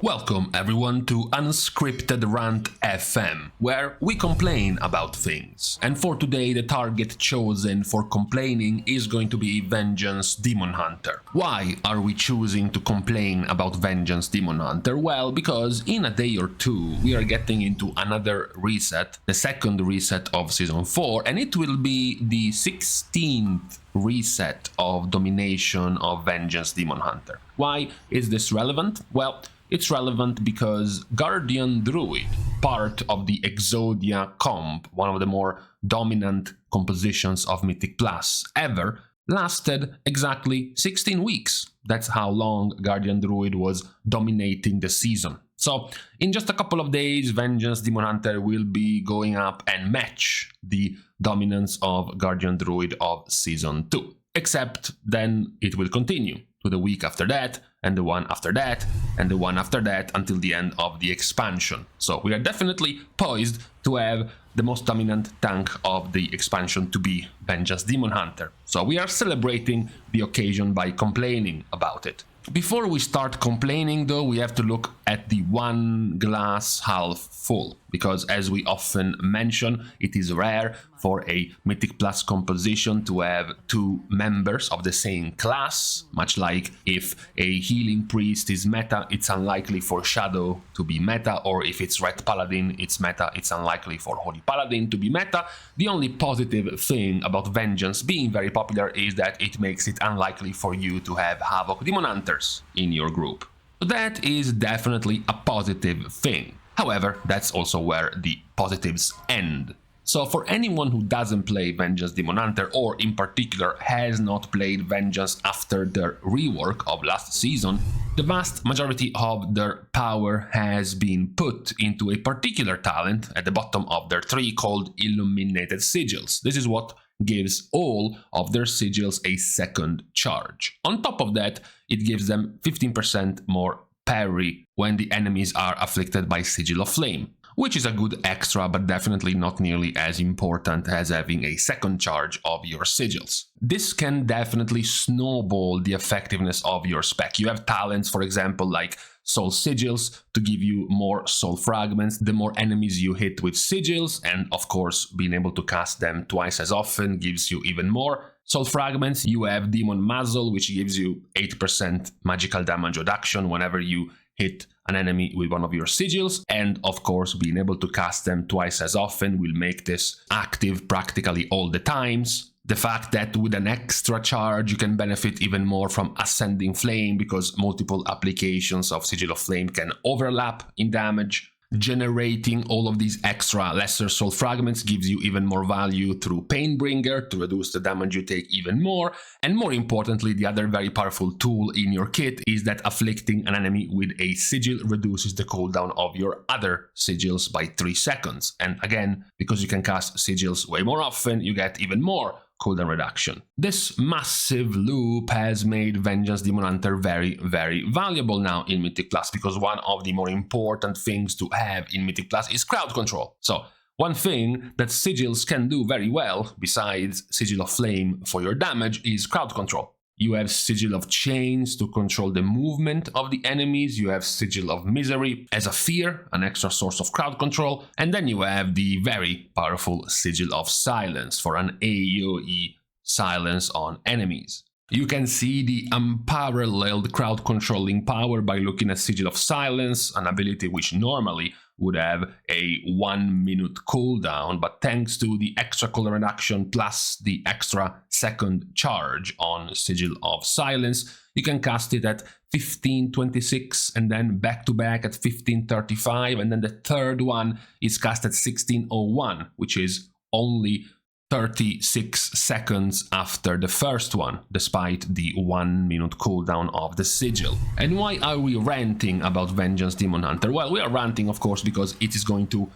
Welcome everyone to Unscripted Rant FM, where we complain about things. And for today, the target chosen for complaining is going to be Vengeance Demon Hunter. Why are we choosing to complain about Vengeance Demon Hunter? Well, because in a day or two, we are getting into another reset, the second reset of Season 4, and it will be the 16th reset of domination of Vengeance Demon Hunter. Why is this relevant? Well, it's relevant because Guardian Druid, part of the Exodia comp, one of the more dominant compositions of Mythic Plus ever, lasted exactly 16 weeks. That's how long Guardian Druid was dominating the season. So, in just a couple of days, Vengeance Demon Hunter will be going up and match the dominance of Guardian Druid of Season 2. Except then it will continue to the week after that, and the one after that, and the one after that, until the end of the expansion. So we are definitely poised to have the most dominant tank of the expansion to be Vengeance Demon Hunter. So we are celebrating the occasion by complaining about it. Before we start complaining though, we have to look at the one glass half full, because as we often mention, it is rare for a Mythic Plus composition to have two members of the same class, much like if a Healing Priest is meta, it's unlikely for Shadow to be meta, or if it's Red Paladin, it's meta, it's unlikely for Holy Paladin to be meta. The only positive thing about Vengeance being very popular is that it makes it unlikely for you to have Havoc Demon Hunters in your group. So that is definitely a positive thing. However, that's also where the positives end. So for anyone who doesn't play Vengeance Demon Hunter, or in particular has not played Vengeance after their rework of last season, the vast majority of their power has been put into a particular talent at the bottom of their tree called Illuminated Sigils. This is what gives all of their sigils a second charge. On top of that, it gives them 15% more parry when the enemies are afflicted by Sigil of Flame, which is a good extra, but definitely not nearly as important as having a second charge of your sigils. This can definitely snowball the effectiveness of your spec. You have talents, for example, like Soul Sigils to give you more soul fragments the more enemies you hit with sigils, and of course being able to cast them twice as often gives you even more soul fragments. You have Demon Muzzle, which gives you 8% magical damage reduction whenever you hit an enemy with one of your sigils, and of course being able to cast them twice as often will make this active practically all the times. The fact that with an extra charge you can benefit even more from Ascending Flame because multiple applications of Sigil of Flame can overlap in damage. Generating all of these extra lesser soul fragments gives you even more value through Painbringer to reduce the damage you take even more, and more importantly, the other very powerful tool in your kit is that afflicting an enemy with a sigil reduces the cooldown of your other sigils by 3 seconds, and again, because you can cast sigils way more often, you get even more cooldown reduction. This massive loop has made Vengeance Demon Hunter very, very valuable now in Mythic Plus, because one of the more important things to have in Mythic Plus is crowd control. So one thing that sigils can do very well, besides Sigil of Flame for your damage, is crowd control. You have Sigil of Chains to control the movement of the enemies, you have Sigil of Misery as a fear, an extra source of crowd control, and then you have the very powerful Sigil of Silence for an AoE silence on enemies. You can see the unparalleled crowd controlling power by looking at Sigil of Silence, an ability which normally would have a 1 minute cooldown, but thanks to the extra cooldown reduction plus the extra second charge on Sigil of Silence, you can cast it at 15:26 and then back to back at 15:35, and then the third one is cast at 16:01, which is only 36 seconds after the first one, despite the 1 minute cooldown of the sigil. And why are we ranting about Vengeance Demon Hunter? Well, we are ranting, of course, because it is going to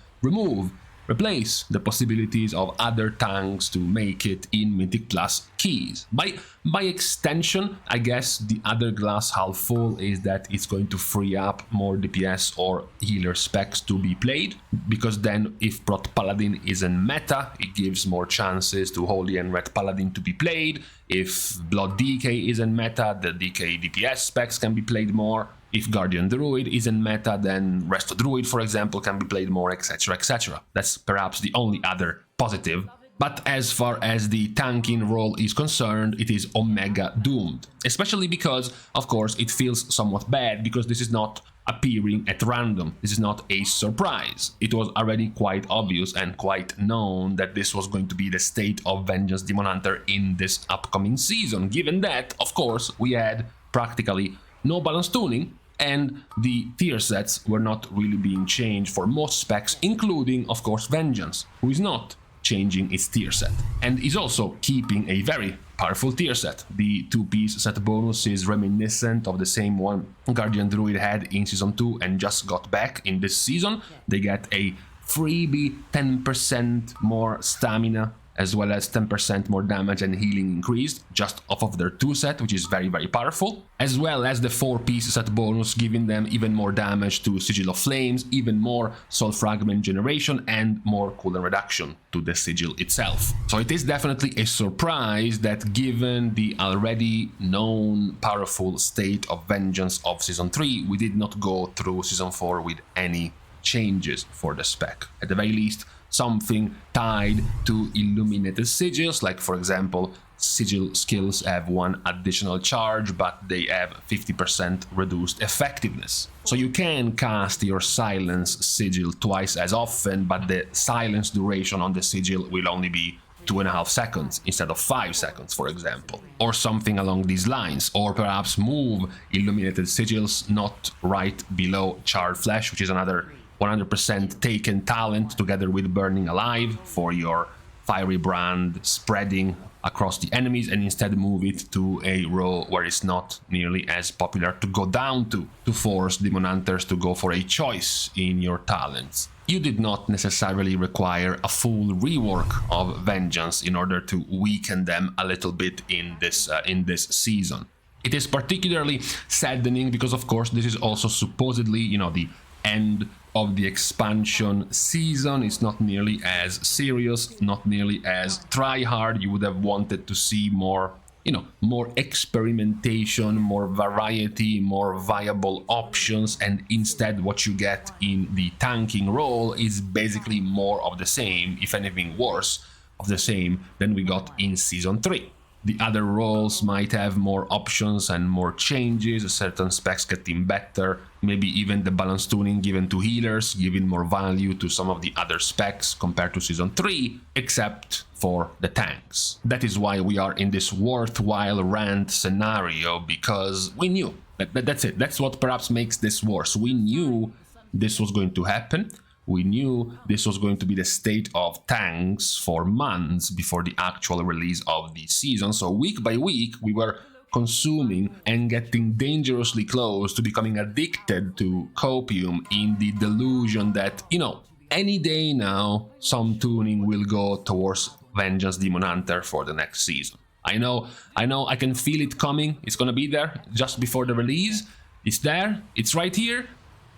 replace the possibilities of other tanks to make it in Mythic Plus keys. By extension, I guess the other glass half full is that it's going to free up more DPS or healer specs to be played, because then if Prot Paladin isn't meta, it gives more chances to Holy and Red Paladin to be played. If Blood DK isn't meta, the DK DPS specs can be played more. If Guardian Druid isn't meta, then Resto Druid, for example, can be played more, etc, etc. That's perhaps the only other positive. But as far as the tanking role is concerned, it is omega doomed. Especially because, of course, it feels somewhat bad because this is not appearing at random. This is not a surprise. It was already quite obvious and quite known that this was going to be the state of Vengeance Demon Hunter in this upcoming season, given that, of course, we had practically no balance tuning, and the tier sets were not really being changed for most specs, including, of course, Vengeance, who is not changing its tier set, and is also keeping a very powerful tier set. The 2-piece set bonus is reminiscent of the same one Guardian Druid had in Season 2 and just got back in this season. They get a freebie 10% more stamina, as well as 10% more damage and healing increased just off of their 2 set, which is very, very powerful, as well as the 4-piece set bonus, giving them even more damage to Sigil of Flames, even more soul fragment generation, and more cooldown reduction to the sigil itself. So it is definitely a surprise that, given the already known powerful state of Vengeance of Season 3, we did not go through Season 4 with any changes for the spec. At the very least, something tied to illuminated sigils, like for example, sigil skills have 1 additional charge, but they have 50% reduced effectiveness. So you can cast your silence sigil twice as often, but the silence duration on the sigil will only be 2.5 seconds instead of 5 seconds, for example, or something along these lines. Or perhaps move illuminated sigils not right below charred flesh, which is another 100% taken talent, together with Burning Alive for your fiery brand spreading across the enemies, and instead move it to a row where it's not nearly as popular to go down to force Demon Hunters to go for a choice in your talents. You did not necessarily require a full rework of Vengeance in order to weaken them a little bit in this season. It is particularly saddening because, of course, this is also supposedly, you know, the end of the expansion season. It's not nearly as serious, not nearly as try-hard. You would have wanted to see more, you know, more experimentation, more variety, more viable options, and instead what you get in the tanking role is basically more of the same, if anything worse of the same than we got in Season 3. The other roles might have more options and more changes, certain specs getting better, maybe even the balance tuning given to healers, giving more value to some of the other specs compared to Season 3, except for the tanks. That is why we are in this worthwhile rant scenario, because we knew. That's it. That's what perhaps makes this worse. We knew this was going to happen. We knew this was going to be the state of tanks for months before the actual release of the season, so week by week we were consuming and getting dangerously close to becoming addicted to copium, in the delusion that, you know, any day now some tuning will go towards Vengeance Demon Hunter for the next season. I know, I can feel it coming. It's gonna be there just before the release. It's there, it's right here.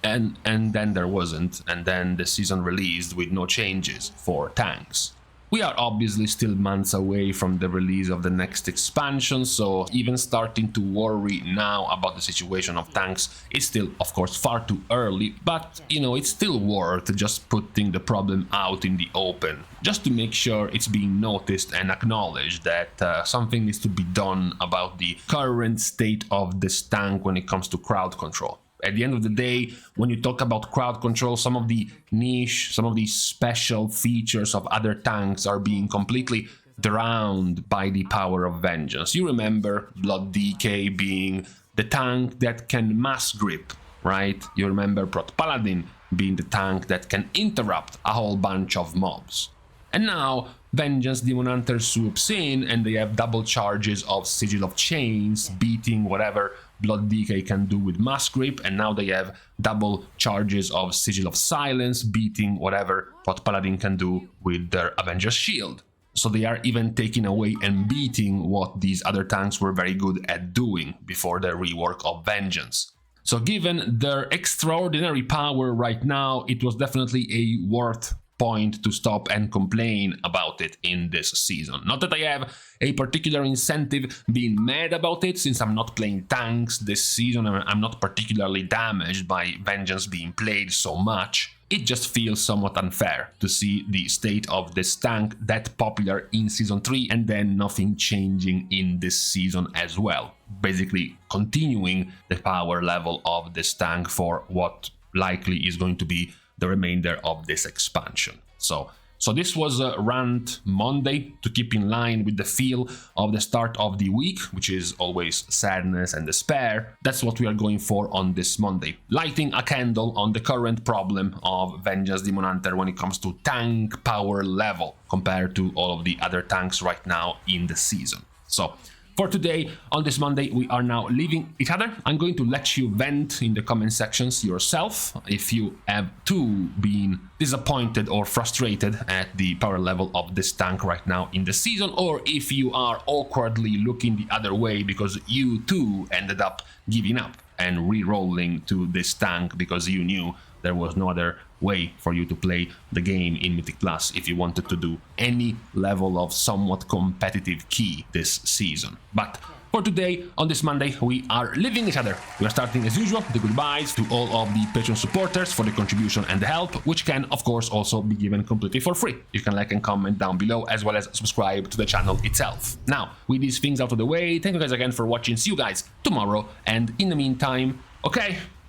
And then there wasn't, and then the season released with no changes for tanks. We are obviously still months away from the release of the next expansion, so even starting to worry now about the situation of tanks is still, of course, far too early, but, you know, it's still worth just putting the problem out in the open, just to make sure it's being noticed and acknowledged that something needs to be done about the current state of this tank when it comes to crowd control. At the end of the day, when you talk about crowd control, some of the niche, some of the special features of other tanks are being completely drowned by the power of Vengeance. You remember Blood DK being the tank that can mass grip, right? You remember Prot Paladin being the tank that can interrupt a whole bunch of mobs. And now Vengeance Demon Hunter swoops in and they have double charges of Sigil of Chains, beating whatever Blood DK can do with Mass Grip, and now they have double charges of Sigil of Silence, beating whatever Prot Paladin can do with their Avenger's Shield. So they are even taking away and beating what these other tanks were very good at doing before their rework of Vengeance. So given their extraordinary power right now, it was definitely a worth point to stop and complain about it in this season. Not that I have a particular incentive being mad about it, since I'm not playing tanks this season and I'm not particularly damaged by Vengeance being played so much. It just feels somewhat unfair to see the state of this tank that popular in Season 3 and then nothing changing in this season as well. Basically continuing the power level of this tank for what likely is going to be the remainder of this expansion. So this was a rant Monday to keep in line with the feel of the start of the week, which is always sadness and despair. That's what we are going for on this Monday. Lighting a candle on the current problem of Vengeance Demon Hunter when it comes to tank power level compared to all of the other tanks right now in the season. So for today, on this Monday, we are now leaving each other. I'm going to let you vent in the comment sections yourself if you have too been disappointed or frustrated at the power level of this tank right now in the season, or if you are awkwardly looking the other way because you too ended up giving up and re-rolling to this tank because you knew there was no other way for you to play the game in Mythic Plus if you wanted to do any level of somewhat competitive key this season. But for today, on this Monday, we are leaving each other. We are starting as usual the goodbyes to all of the Patreon supporters for the contribution and the help, which can of course also be given completely for free. You can like and comment down below as well as subscribe to the channel itself. Now, with these things out of the way, thank you guys again for watching. See you guys tomorrow, and in the meantime,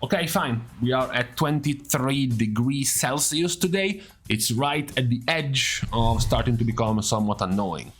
Okay, fine. We are at 23 degrees Celsius today. It's right at the edge of starting to become somewhat annoying.